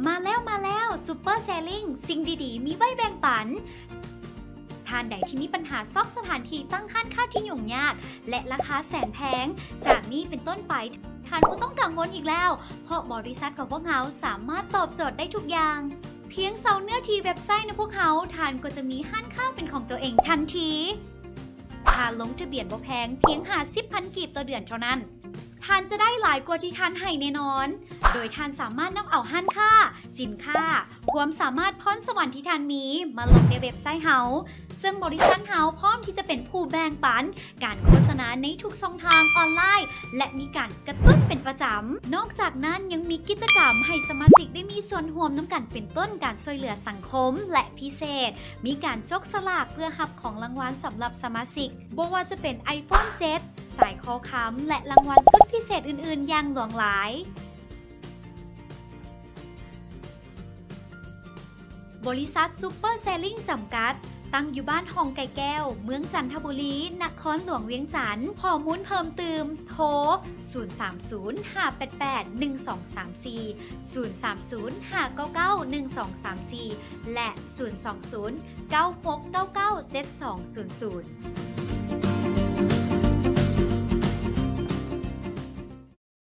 มาแล้วซูเปอร์เซลลิงสิ่งดีๆ มีไว้แบ่งปันท่านใดที่มีปัญหาซอกสถานที่ตั้งห้านค่าที่ยุ่งยากและราคาแสนแพงจากนี้เป็นต้นไปท่านก็ต้องกังวลอีกแล้วเพราะบริษัทของพวกเขาสามารถตอบโจทย์ได้ทุกอย่างเพียงเซาเนื้อที่เว็บไซต์ของพวกเขาท่านก็จะมีห้านค่าเป็นของตัวเองทันทีค่าลงทะเบียนบ่แพงเพียง50,000 กีบต่อเดือนเท่านั้นท่านจะได้หลายกว่าที่ท่านให้แน่นอนโดยท่านสามารถนำเอาห้านค่าสินค้าความสามารถพรสวรรค์ที่ท่านมีมาลงในเว็บไซต์เฮาซึ่งบริษัทเฮาพร้อมที่จะเป็นผู้แบ่งปันการโฆษณาในทุกช่องทางออนไลน์และมีการกระตุ้นเป็นประจำนอกจากนั้นยังมีกิจกรรมให้สมาชิกได้มีส่วนร่วมน้ำกันเป็นต้นการช่วยเหลือสังคมและพิเศษมีการจกสลากเพื่อรับของรางวัลสำหรับสมาชิกบ่ว่าจะเป็น iPhone 7 สายคอค้ำและรางวัลสุดพิเศษอื่นๆอย่างหลวงหลายบริษัทซูเปอร์เซลลิงจำกัดตั้งอยู่บ้านทองไก่แก้วเมืองจันทบุรีนครหลวงเวียงจันทร์ข้อมูลเพิ่มเติมโทร 030-588-1234 030-599-1234 และ 020-9699-7200